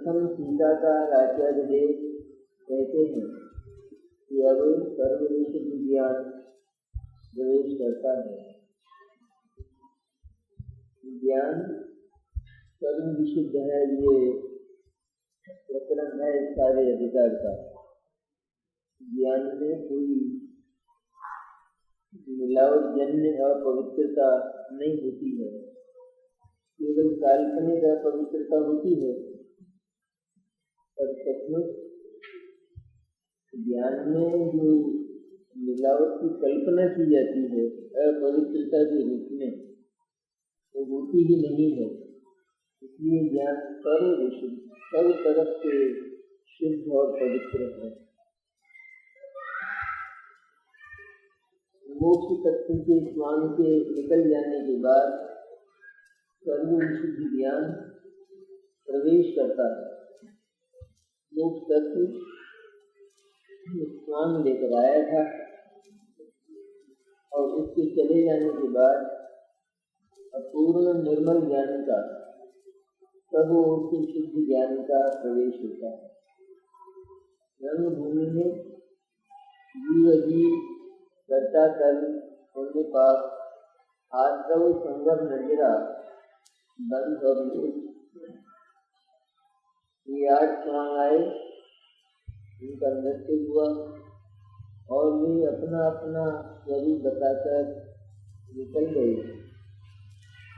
प्रथम टीकाकार आचार्य देव कहते हैं कि अब सर्वविशुद्ध ज्ञान प्रवेश करता है। ज्ञान सर्वविशुद्ध है, ये प्रकरण है सारे अधिकार का। ज्ञान में कोई मिलावट जन्य अपवित्रता नहीं होती है, केवल काल्पनिक अपवित्रता होती है। पर सचमुच ज्ञान में जो मिलावट की कल्पना की जाती है अपवित्रता के रूप में, वो होती ही नहीं है। इसलिए ज्ञान सर्वविशुद्ध, सब तरफ से शुद्ध और पवित्र है। मोक्ष तत्व के स्वामी के निकल जाने के बाद सर्वविशुद्ध ज्ञान प्रवेश करता है। मोक्ष तत्व स्वामी लेकर आया था और उसके चले जाने के बाद अपूर्ण निर्मल ज्ञान का, सर्वोच्च शुद्ध ज्ञान का प्रवेश होता है। जन्मभूमि में जीव कर्ता कर्म पुण्य पाप आश्रव संगम नजरा बंध और मोक्ष, ये 8 स्वांग आए, उनका नृत्य हुआ और वे अपना अपना स्वरूप बताकर निकल गए।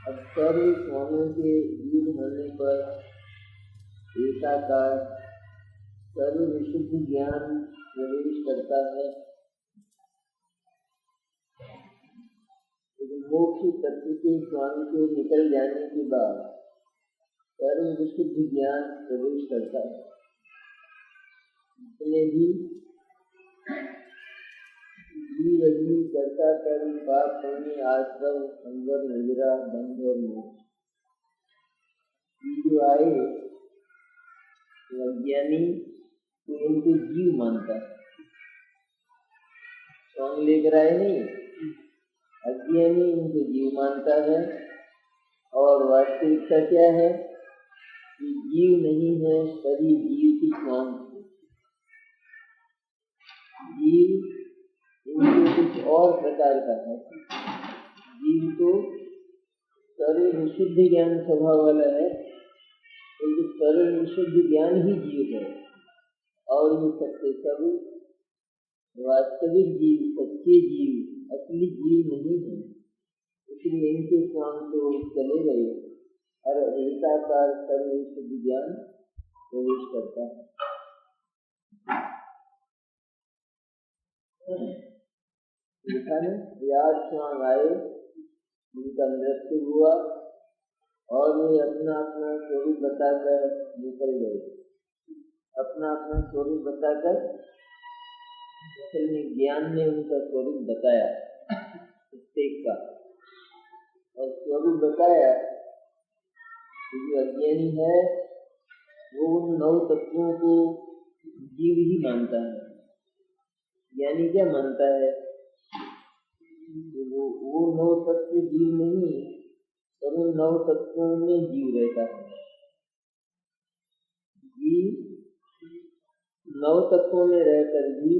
अब सर्व स्वामियों के युग होने पर एकाकार सर्व विशुद्ध ज्ञान प्रवेश करता है। मोक्ष तत्व के स्वामी के निकल जाने के बाद सर्व विशुद्ध ज्ञान प्रवेश करता है। जितने भी जीव जीव कर्ता कर्म पाप पुण्य आश्रम संवर नजरा बंध और मोक्ष, जो आए अज्ञानी तो इनको जीव मानता है, स्वामी लेकर आए नहीं, अज्ञानी इनको जीव मानता है। और वास्तविकता क्या है कि जीव नहीं है, सभी जीव की स्वांग। जीव इनके कुछ और प्रकार का है। जीव तो सर्व विशुद्ध ज्ञान स्वभाव वाला है, क्योंकि सर्व विशुद्ध ज्ञान ही जीव है। और ये सबके सब वास्तविक जीव, सच्चे जीव, असली जीव नहीं है। इसलिए इनके स्वांग तो चले गए और एकाकार सर्वविशुद्ध ज्ञान प्रवेश करता है। याद स्वांग आए, उनका नृत्य हुआ और वे अपना अपना स्वरूप बताकर निकल गए। अपना अपना स्वरूप बताकर, असल में ज्ञान ने उनका स्वरूप बताया प्रत्येक का, और स्वरूप बताया कि जो अज्ञानी है वो उन 9 तत्वों को जीव ही मानता है। ज्ञानी क्या मानता है? वो 9 तत्व जीव नहीं, पर उन 9 तत्वों में जीव रहता है। जीव 9 तत्वों में रहकर भी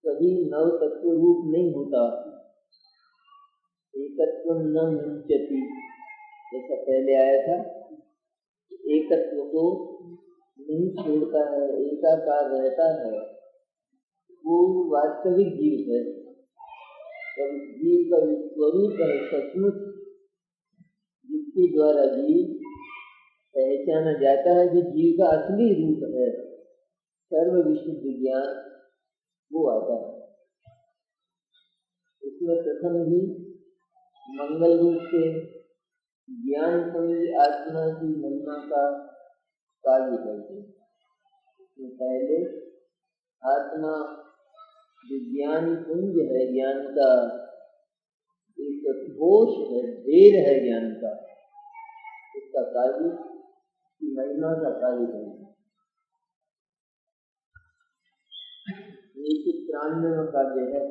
कभी 9 तत्व रूप नहीं होता। एकत्व न मुंचति, जैसा पहले आया था, एकत्व को नहीं छोड़ता है, एकाकार रहता है, वो वास्तविक जीव है। तब जीव का स्वरूप है सचमुच, जिसके द्वारा जीव पहचाना जाता है, जो जीव का असली रूप है, सर्व विशुद्ध ज्ञान, वो आता है। इसमें प्रथम ही मंगल रूप से ज्ञान संगी आत्मा की महिमा का कार्य करते हैं। पहले आत्मा जो ज्ञान पुंज है, ज्ञान का एक कोश है, ढेर है ज्ञान का, उसका कार्य की महिमा का कार्य करते हैं। 193वां कार्य है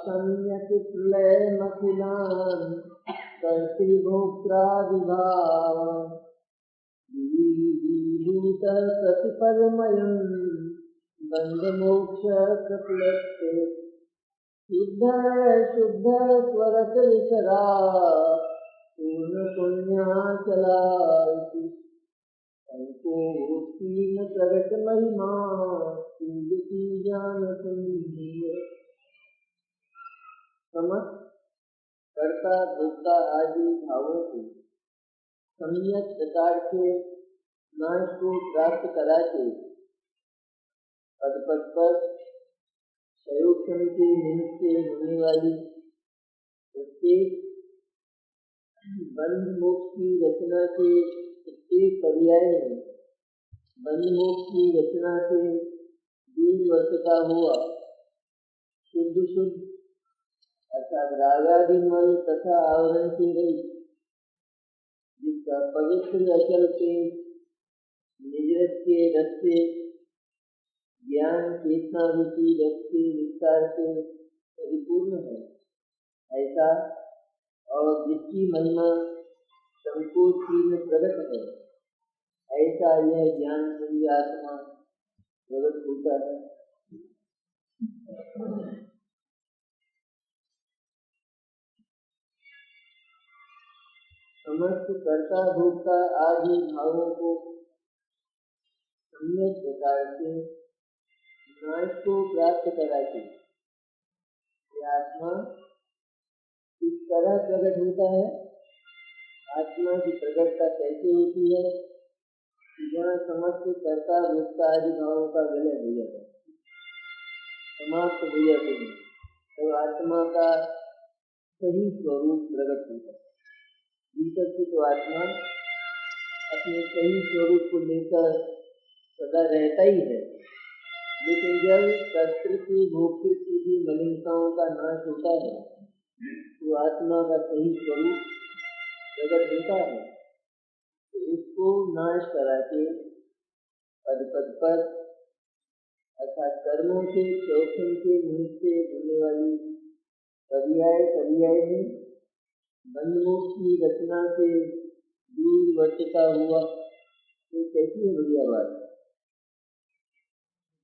सम्यक प्रलय मखिलान कर्तृभोक्त्रादिभाव विभूत प्रतिपदमयम् बन्धमोक्ष कपिलस्य शुद्ध शुद्ध स्वरत विचरा पूर्ण पुण्याचलायति हमको तीन प्रगट महिमा सिंधु जान सुनिए। समस्त कर्ता भोक्ता आदि भावों को सम्यक प्रकार से नाश को प्राप्त करा के पद पद पर प्रयोगक्षण के निमित्त से होने वाली प्रत्येक बंध मोक्ष की रचना से प्रत्येक पर्याय में बंध मोक्ष की रचना से दूर वर्तता हुआ शुद्ध शुद्ध अर्थात रागादि मल तथा आवरण से रहित जिसका पवित्र अचल से निजरस के रस से ज्ञान चेतना रूपी रस के विस्तार से परिपूर्ण है ऐसा और जिसकी महिमा संकोचहीन प्रकट है ऐसा यह ज्ञान पूरी आत्मा प्रकट होता है। समस्त कर्ता भोक्ता आदि भावों को सम्यक प्रकार से नाश को प्राप्त कराके आत्मा इस तरह प्रकट होता है। आत्मा की प्रकटता कैसे होती है कि जहाँ समस्त कर्ता भोक्ता आदि भावों का विलय हो जाता है, समाप्त हो जाते हैं, तो आत्मा का सही स्वरूप प्रकट होता है। भीतर से तो आत्मा अपने सही स्वरूप को लेकर सदा रहता ही है, लेकिन जब कर्तृत्व भोक्तृत्व की मलिनताओं का नाश होता है तो आत्मा का सही स्वरूप प्रकट होता है। तो इसको नाश करा के पद पद पर अर्थात कर्मों के शोषण के निमित्त से होने वाली पर्याय पर्याय में बंधमोक्ष की रचना से दूर वर्तता हुआ तो कैसी है बढ़िया बात।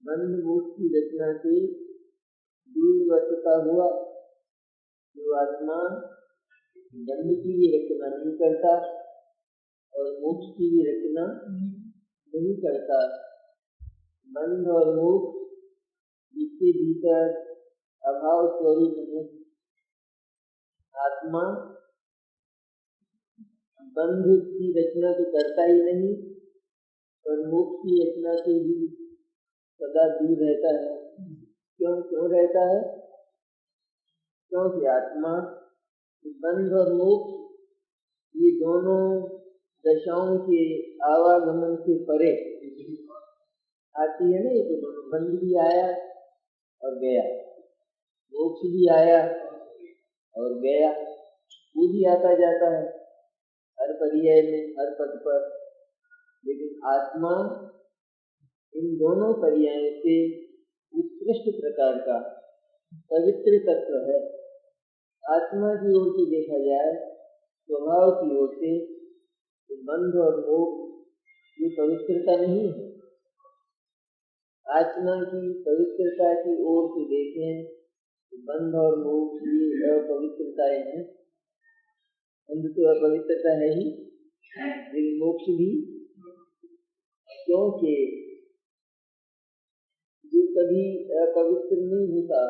बंधमोक्ष की रचना से दूर वर्तता हुआ जो आत्मा बंध की भी रचना नहीं करता और मोक्ष की भी रचना नहीं करता। बंध और मोक्ष जिसके भीतर अभाव स्वरूप है, आत्मा बंध की रचना तो करता ही नहीं और मोक्ष की रचना से भी सदा दूर रहता है। क्यों रहता है? क्योंकि आत्मा बंध और मोक्ष ये दोनों दशाओं के आवागमन से परे आती है ना। ये तो दोनों बंध भी आया और गया, मोक्ष भी आया और गया, वो भी आता जाता है हर पर्याय में हर पद पर। लेकिन आत्मा इन दोनों पर्यायों से उत्कृष्ट प्रकार का पवित्र तत्व है। आत्मा की ओर से देखा जाए, स्वभाव की ओर से बंध और मोक्ष ये पवित्रता नहीं है। आत्मा की पवित्रता की ओर से देखें तो बंध और मोक्ष ये अपवित्रताएं हैं। बंध तो अपवित्रता है ही, लेकिन मोक्ष भी, क्योंकि जो कभी अपवित्र नहीं होता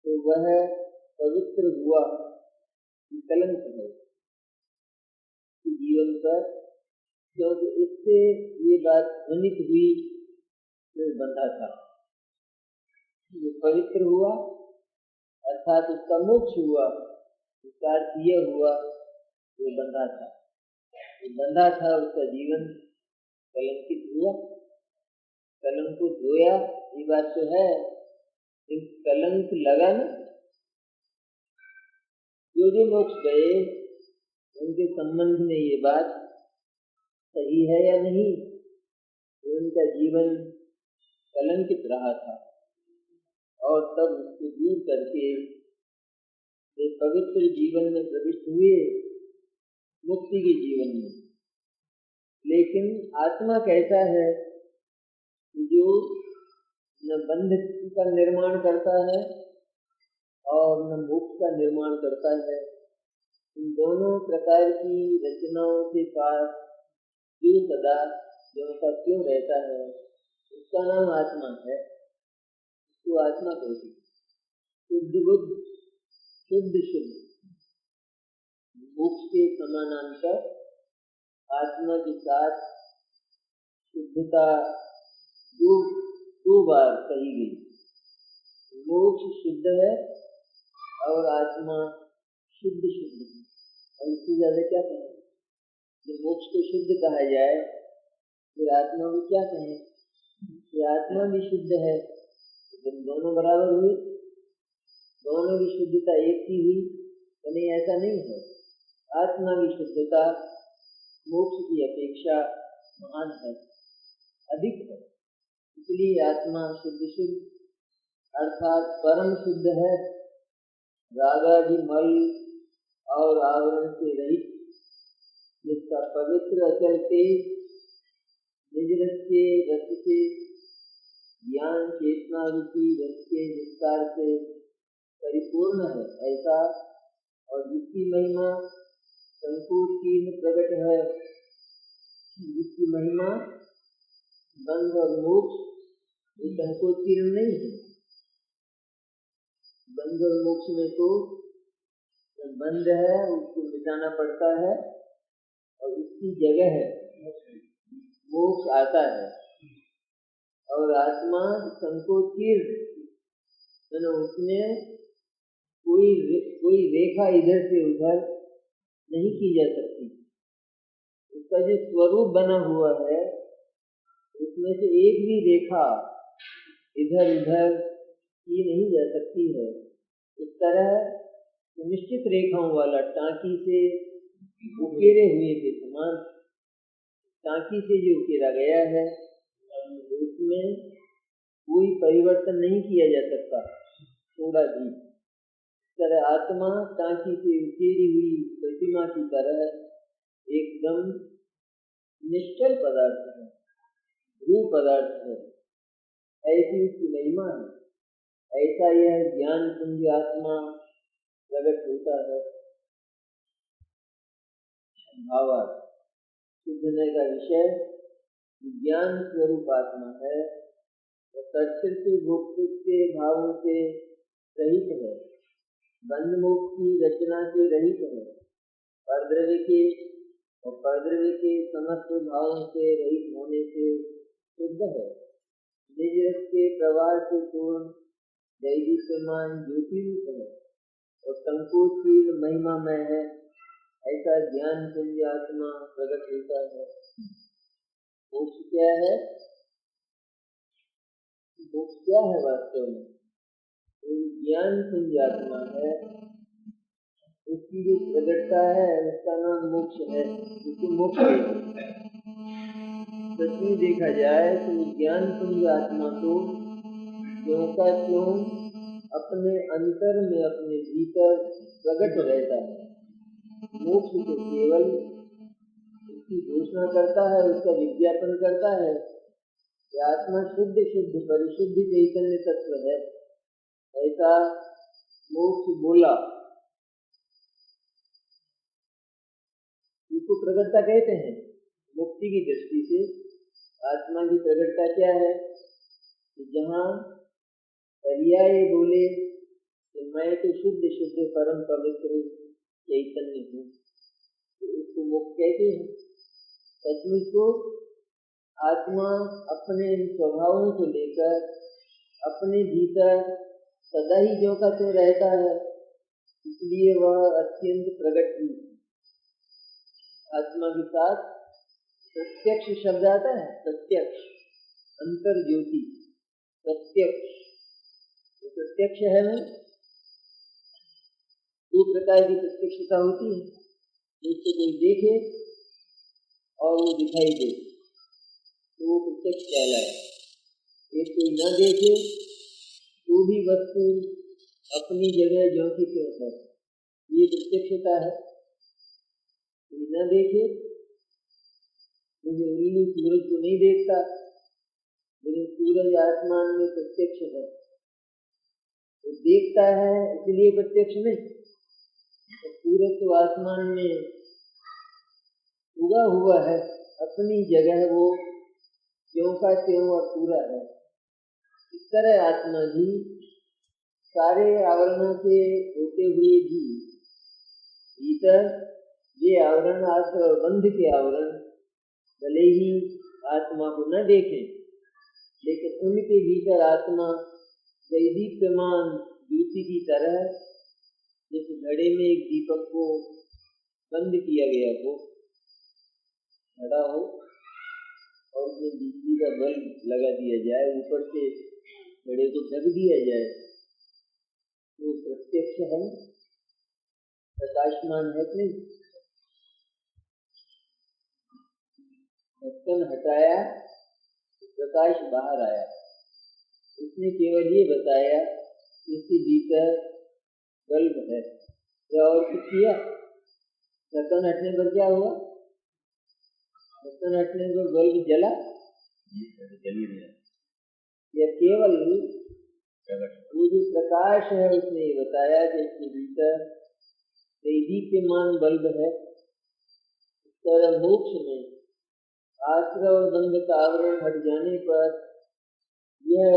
तो वह पवित्र हुआ कलंक है जीवन पर। क्योंकि इससे ये बात ध्वनित हुई जो बंधा था, जो पवित्र हुआ अर्थात उसका मोक्ष हुआ, उसका अर्थ यह हुआ जो बंधा था। बंधा था उसका जीवन कलंकित हुआ, कलंक को धोया, ये बात तो है, लेकिन कलंक लगा न। जो मोक्ष गए उनके संबंध में ये बात सही है या नहीं, उनका जीवन कलंकित रहा था और तब उसको दूर करके वे पवित्र जीवन में प्रविष्ट हुए, मुक्ति के जीवन में। लेकिन आत्मा कैसा है जो न बंध का निर्माण करता है और न मोक्ष का निर्माण करता है। इन दोनों प्रकार की रचनाओं के पास जो सदा जो का क्यों रहता है, उसका नाम आत्मा है। उसको आत्मा कहते हैं। शुद्ध बुद्ध, शुद्ध शुद्ध, मोक्ष के समानांतर आत्मा के साथ शुद्धता दो बार कही गई। मोक्ष शुद्ध है और आत्मा शुद्ध शुद्ध है। और इससे ज्यादा क्या कहें? जब मोक्ष को शुद्ध कहा जाए फिर आत्मा को क्या कहें? कि आत्मा भी शुद्ध है। जब दोनों बराबर हुए, दोनों की शुद्धता एक ही हुई, तो नहीं, ऐसा नहीं है। आत्मा की शुद्धता मोक्ष की अपेक्षा महान है, अधिक है। इसलिए आत्मा शुद्ध शुद्ध अर्थात परम शुद्ध है, रागादि मल और आवरण से रहित, जिसका पवित्र अचल तेज निज रस के रस से, ज्ञान चेतना रूपी रस के विस्तार से परिपूर्ण है ऐसा, और जिसकी महिमा संकोचहीन प्रकट है, जिसकी महिमा बंध और मोक्ष ये संकोचहीन नहीं है। बंध और मोक्ष में तो बंध है, उसको मिटाना पड़ता है, और उसकी जगह है मोक्ष आता है। और आत्मा संकोचहीन, उसमें कोई रेखा इधर से उधर नहीं की जा सकती। उसका जो स्वरूप बना हुआ है, उसमें से एक भी रेखा इधर उधर की नहीं जा सकती है। इस तरह निश्चित रेखाओं वाला टांकी से उकेरे हुए के समान, टांकी से जो उकेरा गया है उसमें कोई परिवर्तन नहीं किया जा सकता, थोड़ा भी। इस तरह आत्मा टांकी से उकेरी हुई प्रतिमा की तरह एकदम निश्चल पदार्थ है, ध्रुव पदार्थ है। ऐसी उसकी महिमा है। ऐसा यह ज्ञान पुंज आत्मा प्रकट होता है। भावार्थ, शुद्धने का विषय ज्ञान स्वरूप आत्मा है, और कर्तृत्व भोक्तृत्व के भावों से रहित है, बंध मोक्ष की रचना से रहित है, परद्रव्य के और परद्रव्य के समस्त भावों से रहित होने से शुद्ध है। निज रस के प्रवाह से पूर्ण दैवी समान ज्योति रूप है और संकोचहीन महिमामय है। ऐसा ज्ञान पुंज आत्मा प्रकट होता है। मोक्ष क्या है? मोक्ष क्या है वास्तव में? ज्ञान पुंज आत्मा है, उसकी जो प्रकटता है उसका नाम मोक्ष है। उसको मोक्ष कहते हैं। सच में देखा जाए तो ज्ञान पुंज आत्मा तो क्यों का क्यों अपने अंतर में, अपने भीतर प्रकट रहता है। मोक्ष तो केवल उसकी घोषणा करता है, उसका विज्ञापन करता है कि आत्मा शुद्ध शुद्ध परिशुद्ध चैतन्य तत्व है, ऐसा मोक्ष बोला। इसको प्रकटता कहते हैं। मुक्ति की दृष्टि से आत्मा की प्रकटता क्या है? कि जहाँ पर्याय बोले कि मैं तो शुद्ध शुद्ध परम पवित्र चैतन्य हूँ, तो उसको मोक्ष कहते हैं। सचमुच को आत्मा अपने स्वभावों को लेकर अपने भीतर सदा ही जो का त्यों रहता है, इसलिए वह अत्यंत प्रकट हुई। आत्मा के साथ प्रत्यक्ष शब्द आता है, प्रत्यक्ष, अंतर ज्योति, प्रत्यक्ष। तो प्रत्यक्ष है ना, दो प्रकार की प्रत्यक्षता होती है। जिससे कोई देखे और वो दिखाई दे तो वो प्रत्यक्ष कहलाए। एक कोई न देखे तो भी वस्तु अपनी जगह जो की क्यों है, ये प्रत्यक्षता है। न देखे, लेकिन उल्लू सूरज को नहीं देखता, लेकिन सूरज आसमान में प्रत्यक्ष है। तो देखता है इसलिए प्रत्यक्ष नहीं, तो सूरज तो आसमान में उगा हुआ है, अपनी जगह वो त्यों का त्यों पूरा है। इस तरह आत्मा भी सारे आवरणों के होते हुए भी भीतर ये आवरण आश्रय और बंध के आवरण भले ही आत्मा को न देखें, लेकिन उनके भीतर आत्मा दैदीप्यमान ज्योति की तरह, जैसे घड़े में एक दीपक को बंद किया गया हो, घड़ा हो और उसमें बिजली का बल्ब लगा दिया जाए, ऊपर से घड़े को ढक दिया जाए, तो प्रत्यक्ष है, प्रकाशमान है कि नहीं। ढक्कन हटाया, प्रकाश बाहर आया। उसने केवल ये बताया इसके भीतर बल्ब है, क्या और कुछ किया? ढक्कन हटने पर क्या हुआ? ढक्कन हटने पर बल्ब जला? जल ही नहीं। यह केवल वो जो प्रकाश है उसने ये बताया कि इसके भीतर दैदीप्यमान बल्ब है। इस तरह मोक्ष में आश्रय और बंध का आवरण हट जाने पर यह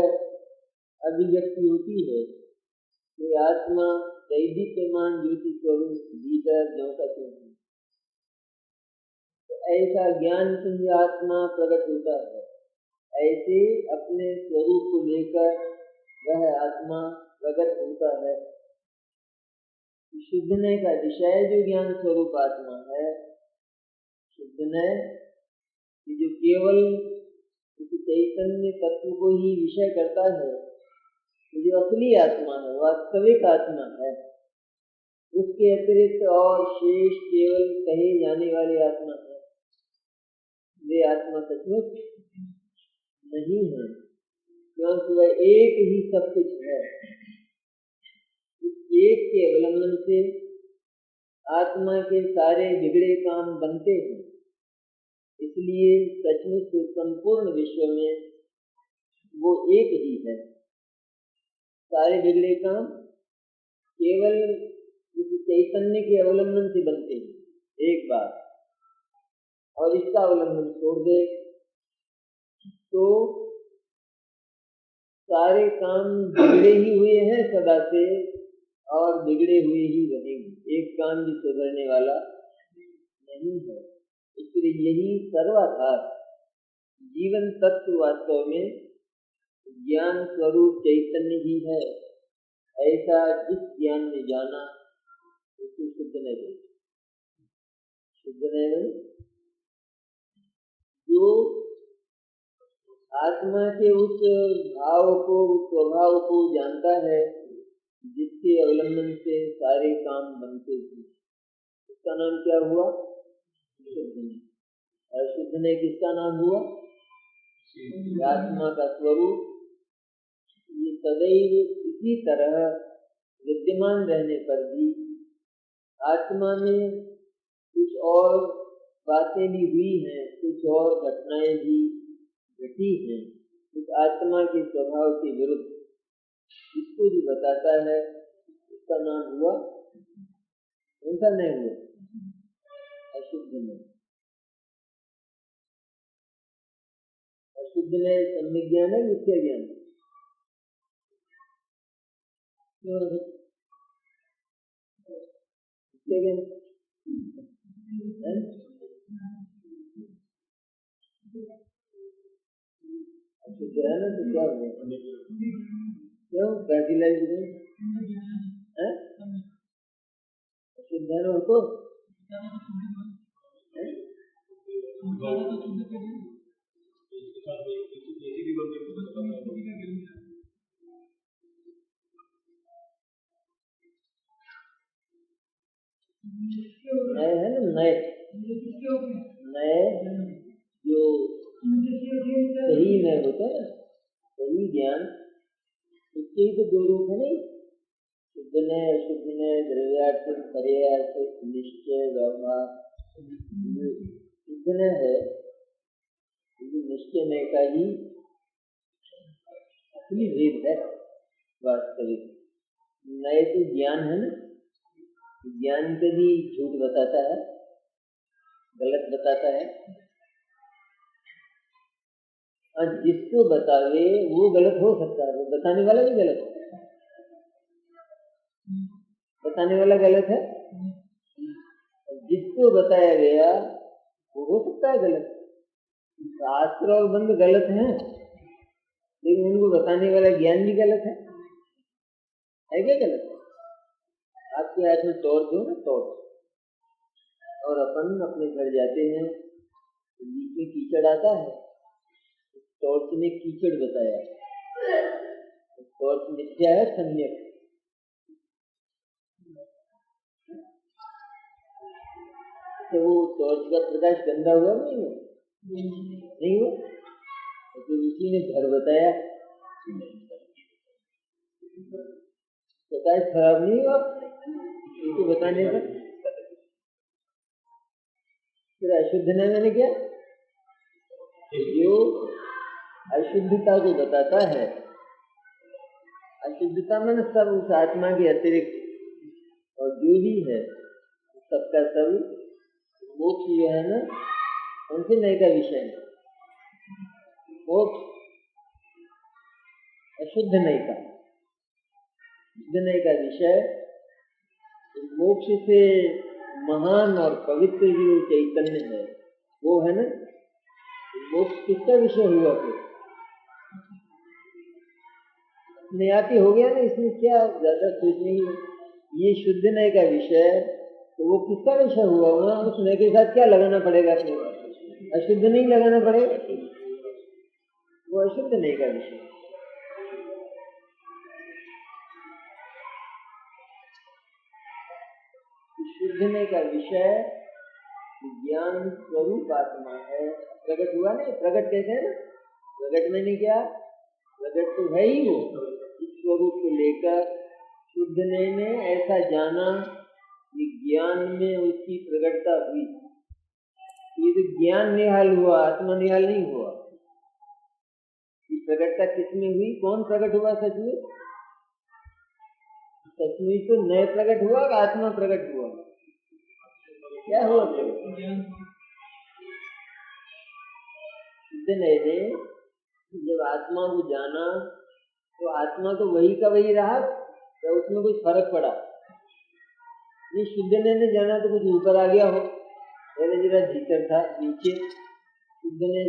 अभिव्यक्ति होती है कि आत्मा दैदीप्यमान ज्योति स्वरूप भीतर ज्यों का त्यों है। तो ऐसा ज्ञान पुंज आत्मा प्रकट होता है, ऐसे अपने स्वरूप को लेकर वह आत्मा प्रकट होता है। शुद्धने का विषय जो ज्ञान स्वरूप आत्मा है, शुद्धने जो केवल चैतन्य तत्व को ही विषय करता है, जो असली आत्मा है, वास्तविक आत्मा है, उसके अतिरिक्त और शेष केवल कहे जाने वाली आत्मा है, वे आत्मा सचमुच नहीं है, क्योंकि वह एक ही सब कुछ है। इस एक के अवलंबन से आत्मा के सारे बिगड़े काम बनते हैं। इसलिए सचमुच संपूर्ण विश्व में वो एक ही है। सारे बिगड़े काम केवल इस चैतन्य के अवलंबन से बनते हैं एक बार, और इसका अवलंबन छोड़ दे तो सारे काम बिगड़े ही हुए हैं सदा से, और बिगड़े हुए ही रहेंगे। एक काम भी सुधरने वाला नहीं है। इसलिए यही सर्वाधार जीवन तत्व वास्तव में ज्ञान स्वरूप चैतन्य ही है। ऐसा जिस ज्ञान ने जाना उसको शुद्ध नहीं गई। शुद्ध नहीं गई जो आत्मा के उस भाव को, उस स्वभाव को जानता है जिसके अवलंबन से सारे काम बनते थे, उसका नाम क्या हुआ? शुद्ध ने। और शुद्ध ने किसका नाम हुआ? आत्मा का स्वरूप। ये सदैव इसी तरह विद्यमान रहने पर भी आत्मा में कुछ और बातें भी हुई हैं, कुछ और घटनाएं भी घटी हैं, कुछ आत्मा के स्वभाव के विरुद्ध। इसको जो बताता है उसका नाम हुआ, उनका नहीं हुआ अशुद्ध में। अशुद्ध में सम्यक ज्ञान है, मिथ्या ज्ञान क्यों है? मिथ्या ज्ञान अशुद्ध है ना, तो क्या हो गया? क्यों कैसी लाइफ है? अशुद्ध है ना तो नए है ना, नए नए जो सही नए होते हैं, सही ज्ञान, उसके ही तो दो रूप है नहीं, शुद्ध शुद्धने अशुद्धने द्रव्यार्थ पर्यायार्थ निश्चय व्यवहार शुद्धने है निश्चय ने का ही असली भेद है वास्तविक। नए तो ज्ञान है ना, ज्ञान कभी झूठ बताता है, गलत बताता है, और जिसको बतावे वो गलत हो सकता है, वो बताने वाला भी गलत है, बताने वाला गलत है, जिसको बताया गया वो हो सकता है गलत। शास्त्र और बंद गलत हैं, लेकिन उनको बताने वाला ज्ञान भी गलत है क्या गलत है? आपके हाथ में टॉर्च हो ना, टॉर्च, और अपन अपने घर जाते हैं, बीच में कीचड़ आता है, टॉर्च ने कीचड़ बताया, टॉर्च मिथ्या है सम्यक? तो वो टॉर्च का प्रकाश गंदा हुआ नहीं हुआ? नहीं हुआ, तो उसी ने घर बताया, प्रकाश खराब नहीं हुआ इसको बताने का। फिर अशुद्ध ने मैंने क्या, जो अशुद्धता को बताता है, अशुद्धता मैंने सब उस आत्मा के अतिरिक्त, और जो भी है सबका सब मोक्ष जो है ना, उनसे नए का विषय है मोक्ष, अशुद्ध नए का, शुद्ध नए का विषय मोक्ष से महान और पवित्र जो चैतन्य है वो है ना। मोक्ष किसका विषय हुआ? फिर नियाति हो गया ना, इसमें क्या ज्यादा सोचने की। ये शुद्ध नए का विषय तो वो किसका विषय हुआ? वहां उस नए के साथ क्या लगाना पड़ेगा अपने? अशुद्ध नहीं लगाना पड़ेगा, वो अशुद्ध नए का विषय। शुद्ध नए का विषय ज्ञान स्वरूप आत्मा है, प्रकट हुआ नहीं, प्रकट कहते हैं ना, प्रकट में नहीं क्या, प्रकट तो है ही वो, इस स्वरूप को लेकर शुद्ध ने ऐसा जाना कि ज्ञान में उसकी प्रकटता हुई। ये तो ज्ञान निहाल हुआ, आत्मा निहाल नहीं हुआ। ये प्रकटता किसमें हुई? कौन प्रकट हुआ सचमुच? सचमुच तो नए प्रकट हुआ, आत्मा प्रकट हुआ, क्या हुआ? शुद्ध ने जब आत्मा को जाना तो आत्मा तो वही का वही रहा, तो उसमें कुछ फर्क पड़ा? ये शुद्ध ने जाना तो कुछ ऊपर आ गया हो, पहले जरा भीतर था, नीचे शुद्ध ने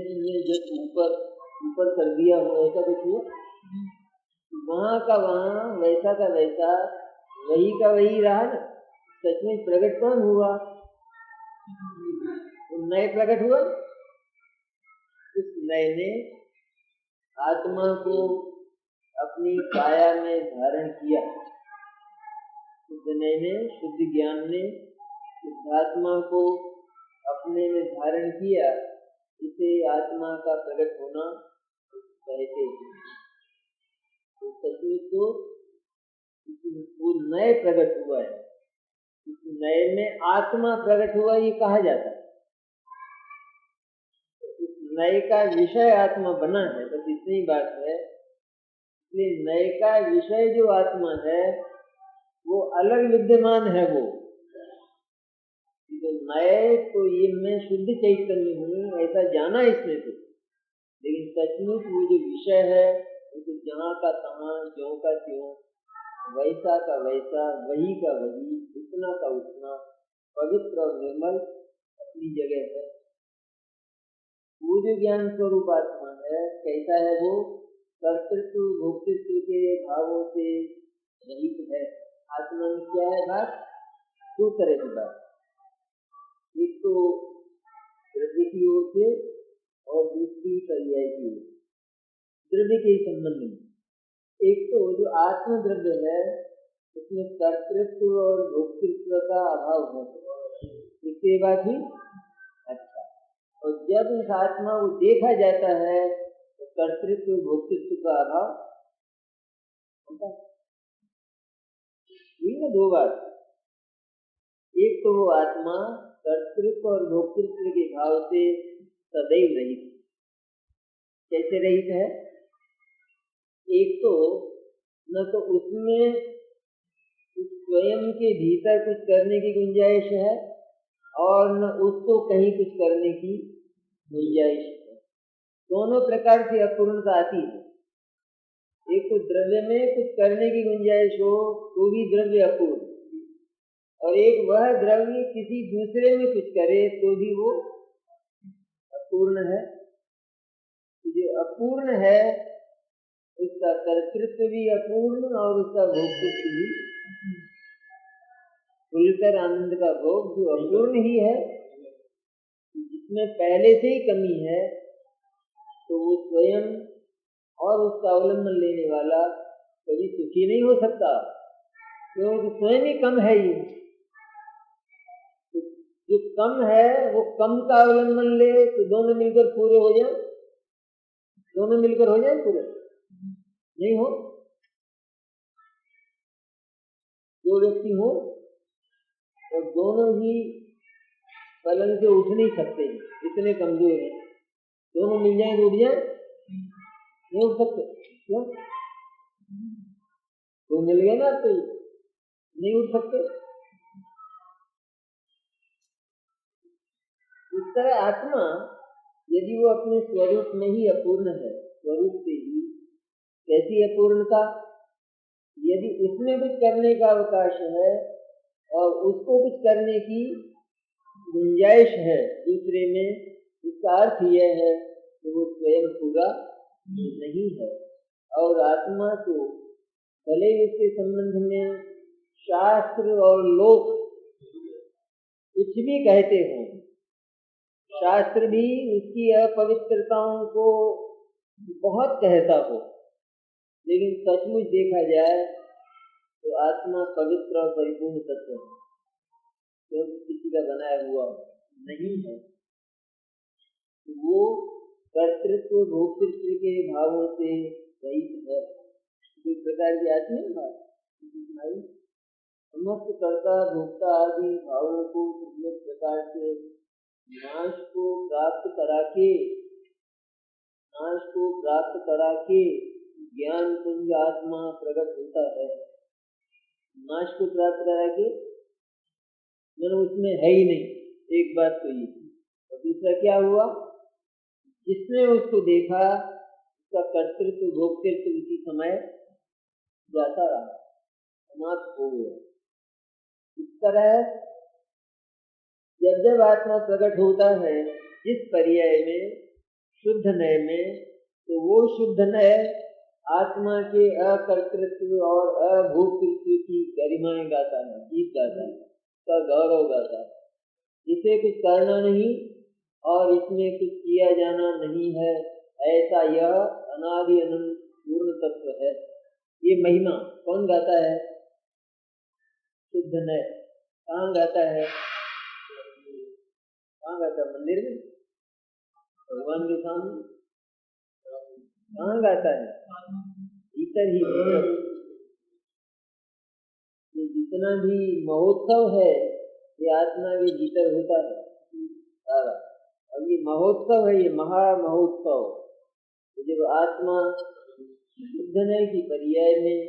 जब ऊपर ऊपर कर दिया हो, ऐसा कुछ हुआ? वहां का वहां, वैसा का वैसा, वही का वही रहा ना। सचमुच प्रकट कौन हुआ? नए प्रकट हुआ। उस नए ने आत्मा को अपनी काया में धारण किया, शुद्ध नए ने, शुद्ध ज्ञान ने शुद्धात्मा को अपने में धारण किया, इसे आत्मा का प्रकट होना कहते हैं। तो सचमुच तो वो नए प्रकट हुआ है, इस नए में आत्मा प्रकट हुआ ये कहा जाता है। इस नए का विषय आत्मा बना है, बस इतनी बात है। इसलिए नए का विषय जो आत्मा है वो अलग विद्यमान है। वो तो नए तो ये मैं शुद्ध चैतन्य हूँ ऐसा जाना इसने तो, लेकिन सचमुच वो जो विषय है वो तो जहाँ का तहाँ, ज्यों का त्यों, वैसा का वैसा, वही का वही, उतना का उतना, पवित्र और निर्मल अपनी जगह है। वो जो ज्ञान स्वरूप आत्मा है कैसा है? वो कर्तृत्व भोक्तृत्व के भावों से रहित है। आत्मा में क्या है बात? दो तरह की बात, एक तो द्रव्य की ओर से और दूसरी पर्याय की ओर। द्रव्य के संबंध में एक तो जो आत्म द्रव्य है उसमें कर्तृत्व और भोक्तृत्व का अभाव है, इसके बाद ही अच्छा। और जब इस आत्मा को देखा जाता है तो कर्तृत्व भोक्तृत्व का अभाव होता है। हुई ना दो बात। एक तो वो आत्मा कर्तृत्व और भोक्तृत्व के भाव से सदैव रहित। कैसे रहित है? एक तो न तो उसमें स्वयं के भीतर कुछ करने की गुंजाइश है और न उसको कहीं कुछ करने की गुंजाइश है। दोनों प्रकार से अपूर्णता आती है। एक तो द्रव्य में कुछ करने की गुंजाइश हो तो भी द्रव्य अपूर्ण, और एक वह द्रव्य किसी दूसरे में कुछ करे तो भी वो अपूर्ण है। जो अपूर्ण है उसका कर्तृत्व भी अपूर्ण और उसका भोक्तृत्व भी। खुलकर आनंद का भोग जो अपूर्ण ही है, जिसमें पहले से ही कमी है, तो वो स्वयं और उसका अवलंबन लेने वाला कभी सुखी नहीं हो सकता, क्योंकि स्वयं ही कम है। ये जो कम है वो कम का अवलंबन ले तो दोनों मिलकर पूरे हो जाए। दोनों मिलकर हो जाए पूरे नहीं हो। दो व्यक्ति हो और दोनों ही पलंग से उठ नहीं सकते, इतने कमजोर हैं। दोनों मिल जाए तो उठ जाए, नहीं उठ सकते। क्यों? तो मिल गए ना, तो नहीं उठ सकते। इस तरह आत्मा यदि वो अपने स्वरूप में ही अपूर्ण है, स्वरूप से ही, कैसी अपूर्णता? यदि उसमें कुछ करने का अवकाश है और उसको कुछ करने की गुंजाइश है दूसरे में, इसका अर्थ यह है कि वो स्वयं पूरा नहीं है। और आत्मा को भले इसके संबंध में शास्त्र और लोक कुछ भी कहते हो, शास्त्र भी उसकी अपवित्रताओं को बहुत कहता हो, लेकिन सचमुच देखा जाए तो आत्मा पवित्र और परिपूर्ण तत्व है, क्योंकि किसी का बनाया हुआ नहीं है। वो कर्तृत्व भोक्तृत्व के भावों से रहित है। इस प्रकार की आती है बात, समस्त कर्ता भोक्ता आदि भावों को एक प्रकार से नाश को प्राप्त करा के ज्ञान पुंज आत्मा प्रकट होता है। नाश को प्राप्त करा के मतलब उसमें है ही नहीं, एक बात तो ये। और दूसरा क्या हुआ? जिसने उसको देखा उसका कर्तृत्व भोक्तृत्व उसी समय जाता रहा, समाप्त हो गया। इस तरह जब जब आत्मा प्रकट होता है जिस पर्याय में, शुद्ध नय में, तो वो शुद्ध नय आत्मा के अकर्तृत्व और अभोक्तृत्व की गरिमाएं गाता है, गीत गाता है, उसका गौरव गाता है। इसे कुछ करना नहीं और इसमें कुछ किया जाना नहीं है, ऐसा यह अनादि अनंत पूर्ण तत्व है। ये महिमा कौन गाता है? शुद्ध नय। कहाँ गाता है? कहाँ गाता है? मंदिर में, भगवान के सामने। कहाँ गाता है? भीतर ही भीतर। ये जितना भी महोत्सव है ये आत्मा के भीतर होता है सारा। और ये महोत्सव है, ये महा महोत्सव। तो जब आत्मा शुद्धनय की पर्याय में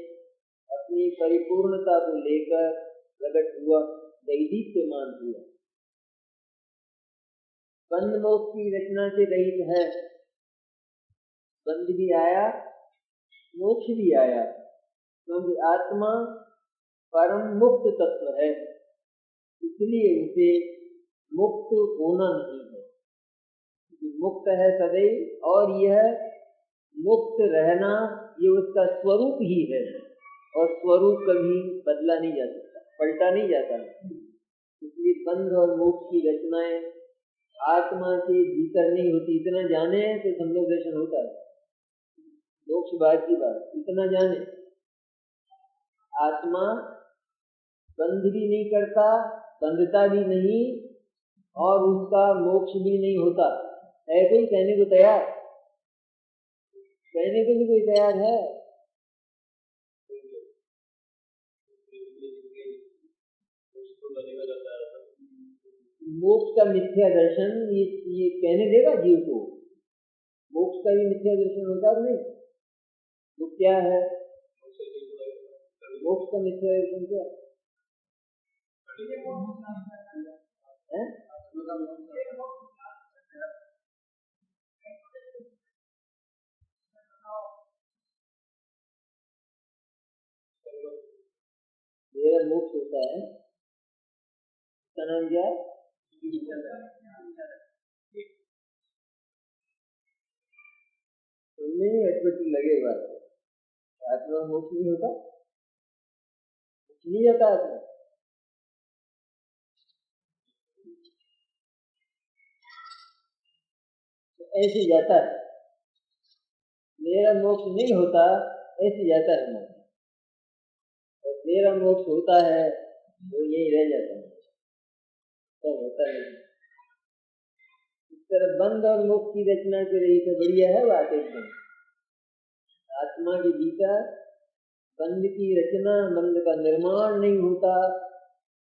अपनी परिपूर्णता को लेकर प्रकट हुआ, दैदीप्यमान हुआ, बंध मोक्ष की रचना से रहित है। बंध भी आया, मोक्ष भी आया, क्योंकि आत्मा परम मुक्त तत्व है, इसलिए उसे मुक्त होना नहीं है। मुक्त है सदैव, और यह मुक्त रहना ये उसका स्वरूप ही है, और स्वरूप कभी बदला नहीं जा सकता, पलटा नहीं जाता। इसलिए बंध और मोक्ष की रचनाएं आत्मा के भीतर नहीं होती। इतना जाने तो संभव दर्शन होता है, मोक्ष बाद की बात। इतना जाने आत्मा बंध भी नहीं करता, बंधता भी नहीं, और उसका मोक्ष भी नहीं होता है। कोई कहने को तैयार? कहने को भी कोई तैयार है? मोक्ष का मिथ्या दर्शन ये कहने देगा जीव को? मोक्ष का भी मिथ्या दर्शन होता नहीं? वो क्या है मोक्ष का मिथ्या दर्शन? क्या है? मेरा मोक्ष होता है, उसका नाम क्या है? नहीं अटपटी लगे बात, आत्मा मोक्ष नहीं होता, नहीं जाता आत्मा। ऐसे जाता है, मेरा मोक्ष नहीं होता ऐसे जाता है मोक्ष, और मेरा मोक्ष होता है वो यही रह जाता है, तो होता नहीं। इस तरह बंद और मोक्ष की रचना कर रही तो बढ़िया है बात एकदम। आत्मा के भीतर बंद की रचना, बंद का निर्माण नहीं होता,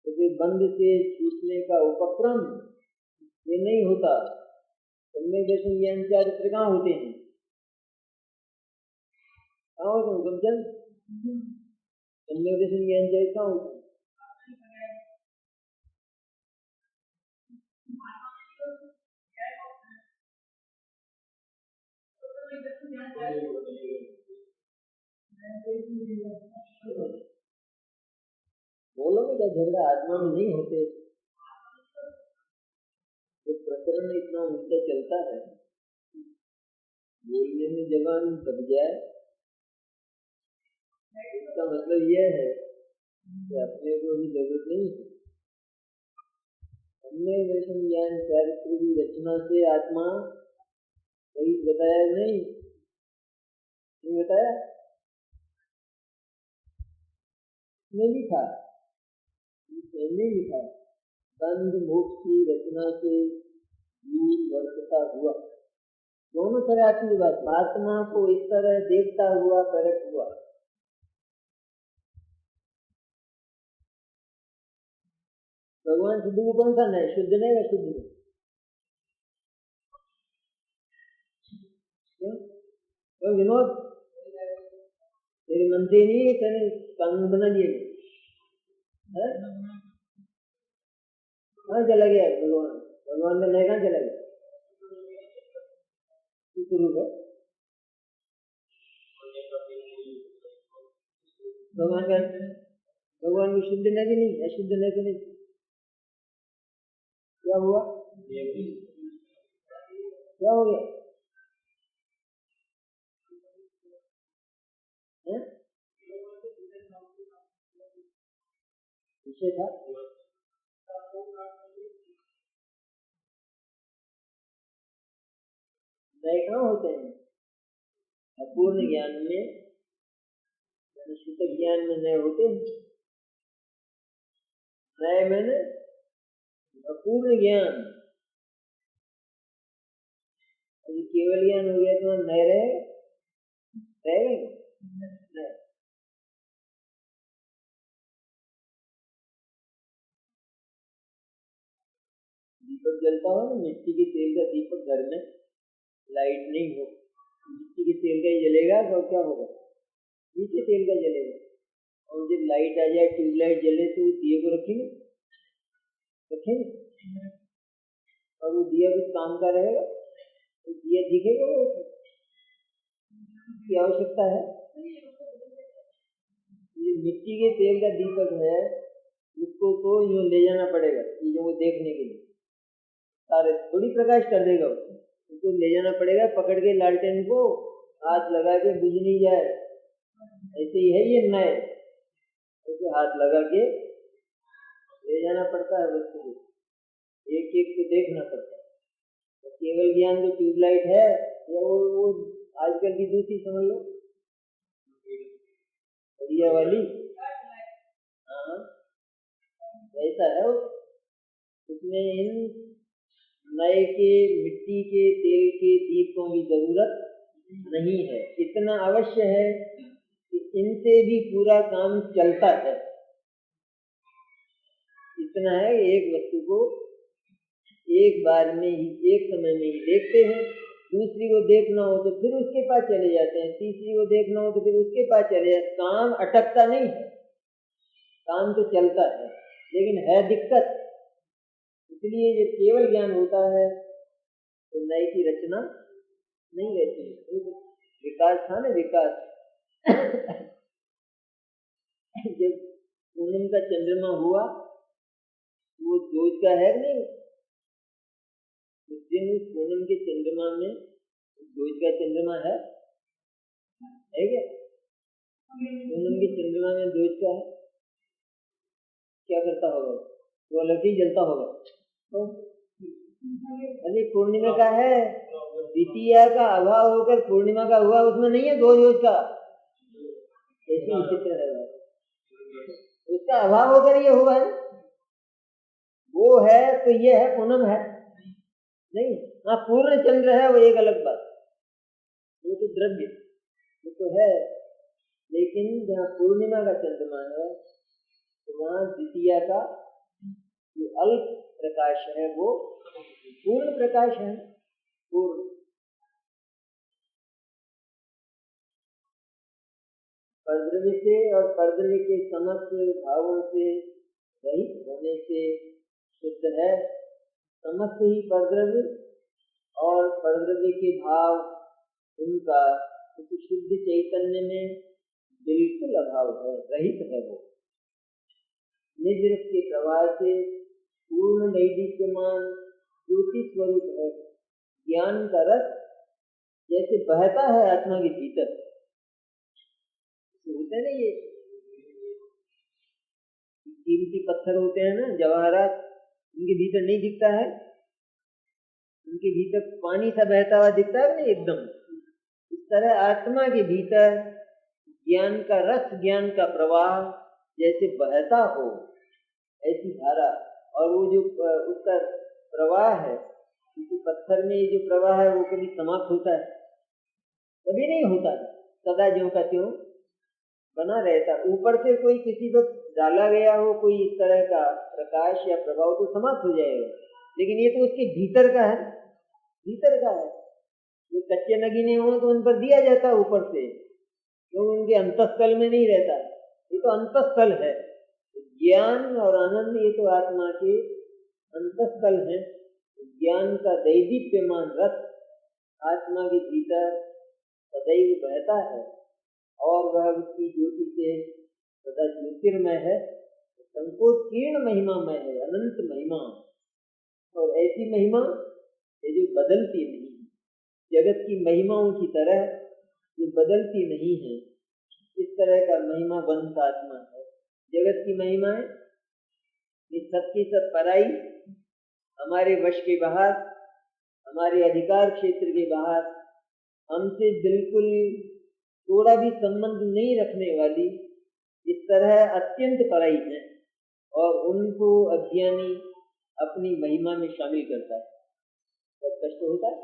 तो बंद से छूटने का उपक्रम ये नहीं होता। सम्यक दर्शन ज्ञान चारित्र कहाँ होते हैं? कहाँ होते हैं समझन? सम्यक दर्शन ज्ञान चारित्र कहाँ होते हैं? बोलो में क्या झगड़ा? आत्मा में नहीं होते। तो प्रकरण इतना ऊंचा चलता है, बोलने में जबान दब जाए, इसका मतलब यह है कि अपने को भी जरूरत नहीं है। हमने दर्शन ज्ञान चारित्र की रचना से आत्मा कहीं बताया नहीं बताया नहीं लिखा, नहीं लिखा। बंद मोक्ष की रचना से जीव वर्तता हुआ, दोनों तरह की बात, आत्मा को इस तरह देखता हुआ प्रकट हुआ। भगवान शुद्ध को कौन सा नहीं? शुद्ध नहीं है? शुद्ध नहीं क्यों विनोद? तेरे मन से नहीं है, तेरे कानून बना दिए कहाँ चला गया भगवान? भगवान का लय कहाँ चला गया? शुरू है भगवान का, भगवान को शुद्ध नहीं नहीं, अशुद्ध नहीं नहीं, क्या हुआ? क्या हो गया? विषय था नए कहाँ होते हैं? अपूर्ण ज्ञान में, शुद्ध ज्ञान में नए होते हैं। नए मैंने अपूर्ण ज्ञान, केवल ज्ञान हो गया तो नए रहेगा। दीपक जलता हो ना, मिट्टी के तेल का दीपक घर में, लाइट नहीं हो, मिट्टी के तेल का ही जलेगा तो क्या होगा? नीचे तेल का जलेगा। और जब लाइट आ जाए, ट्यूबलाइट जले तो दिए को रखेंगे और वो दिया कुछ काम का रहेगा? तो दिया दिखेगा वो की आवश्यकता है? ये मिट्टी के तेल का दीपक है, उसको तो यूं ले जाना पड़ेगा चीजों को देखने के लिए, सारे थोड़ी प्रकाश कर देगा, उसको ले जाना पड़ेगा पकड़ के, लालटेन को हाथ लगा के बुझ नहीं जाए। ऐसे ही है ये नए, ऐसे हाथ लगा के ले जाना पड़ता है वस्तु को, एक एक को देखना पड़ता है। तो केवल ज्ञान जो ट्यूबलाइट है या वो आजकल की दूसरी समझ लो बढ़िया वाली, हाँ ऐसा है वो। उसमें इन नए के मिट्टी के तेल के दीपों की जरूरत नहीं है। इतना अवश्य है कि इनसे भी पूरा काम चलता है, इतना है, एक वस्तु को एक बार में ही, एक समय में ही देखते हैं। दूसरी को देखना हो तो फिर उसके पास चले जाते हैं, तीसरी को देखना हो तो फिर उसके पास चले जाते हैं। काम अटकता नहीं है, काम तो चलता है, लेकिन है दिक्कत। इसलिए जब केवल ज्ञान होता है तो नए की रचना नहीं रहती है। विकास था ना, विकास। जब पूनम का चंद्रमा हुआ, वो जोज का है नहीं, उस दिन उस पूनम के चंद्रमा में जोज का चंद्रमा है क्या? पूनम के चंद्रमा में जोज का है, क्या करता होगा? वो अलग ही जलता होगा। तो अरे पूर्णिमा का है, द्वितीया का अभाव होकर पूर्णिमा का हुआ, उसमें नहीं है दो जोज का। ऐसी विचित्र है, उसका अभाव होकर ये हुआ है। वो है तो ये है, पूनम है नहीं। हाँ, पूर्ण चंद्र है, वो एक अलग बात, वो तो द्रव्य, वो तो है। लेकिन जहाँ पूर्णिमा का चंद्रमा है तो वहां द्वितीया का जो अल्प प्रकाश है वो पूर्ण प्रकाश है, पूर्ण। परद्रव्य से और परद्रव्य के समस्त भावों से रहित होने से शुद्ध है। समस्त ही परद्रव्य और परद्रव्य के भाव, उनका शुद्ध चैतन्य में बिल्कुल अभाव है, रहित है। वो निज रस के प्रवाह से पूर्ण नैदित्यमान ज्योति स्वरूप है। ज्ञान का रस जैसे बहता है आत्मा के भीतर, होते हैं ना ये कीमती पत्थर होते हैं ना, जवाहरात, उनके भीतर नहीं दिखता है, उनके भीतर पानी सा बहता हुआ दिखता है ना एकदम। इस तरह आत्मा के भीतर ज्ञान का रस, ज्ञान का प्रवाह जैसे बहता हो, ऐसी धारा। और वो जो उसका प्रवाह है, किसी पत्थर में जो प्रवाह है वो कभी समाप्त होता है? कभी नहीं होता है, सदा ज्यों का त्यों बना रहता। ऊपर से कोई किसी को डाला गया हो कोई इस तरह का प्रकाश या प्रभाव तो समाप्त हो जाएगा, लेकिन ये तो उसके भीतर का है, भीतर का है। जो कच्चे नगीने हो तो उन पर दिया जाता है ऊपर से, तो उनके अंतःस्थल में नहीं रहता। ये तो अंतःस्थल है, ज्ञान और आनंद ये तो आत्मा के अंतःस्थल है। ज्ञान का दैदीप्यमान रस आत्मा के भीतर सदैव बहता है और वह उसकी ज्योति से सदा ज्योतिर्मय है, संकोचीर्ण महिमामय है, अनंत महिमा। और ऐसी महिमा ये जो बदलती नहीं, जगत की महिमाओं की तरह जो बदलती नहीं है, इस तरह का महिमा बंत आत्मा है। जगत की महिमाएं ये सबकी सब पराई, हमारे वश के बाहर, हमारे अधिकार क्षेत्र के बाहर, हमसे बिल्कुल थोड़ा भी संबंध नहीं रखने वाली, इस तरह अत्यंत पराई है। और उनको अज्ञानी अपनी महिमा में शामिल करता है। बहुत कष्ट होता है,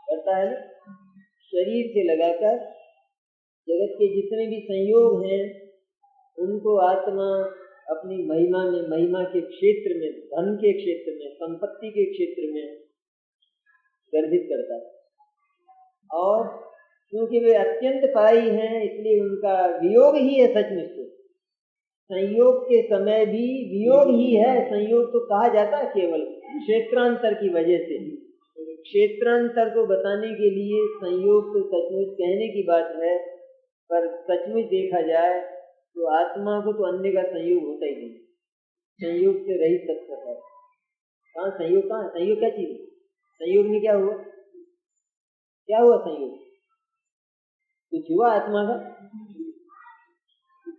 करता है ना। शरीर से लगाकर जगत के जितने भी संयोग हैं उनको आत्मा अपनी महिमा में, महिमा के क्षेत्र में, धन के क्षेत्र में, संपत्ति के क्षेत्र में गर्भित करता है। और क्योंकि वे अत्यंत पराई हैं इसलिए उनका वियोग ही है सचमुच तो। संयोग के समय भी वियोग ही है। संयोग तो कहा जाता है केवल क्षेत्रांतर की वजह से। क्षेत्रांतर को बताने के लिए संयोग तो सचमुच कहने की बात है, पर सचमुच देखा जाए तो आत्मा को तो अन्य का संयोग होता ही नहीं, संयोग से रहित तत्व है। कहाँ संयोग, कहाँ संयोग, क्या चीज? संयोग में क्या हुआ? क्या हुआ संयोग? कुछ हुआ आत्मा का?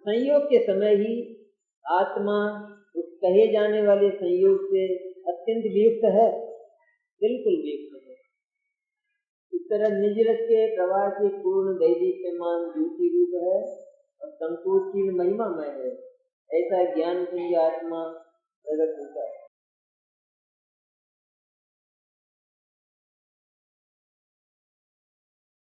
संयोग के समय ही आत्मा उस कहे जाने वाले संयोग से अत्यंत वियुक्त है, बिल्कुल वियुक्त है। इस तरह निज रस के प्रवाह से पूर्ण दैदीप्यमान ज्योति रूप है और संकोचीर्ण महिमामय है। ऐसा ज्ञान पुंज आत्मा प्रकट होता है।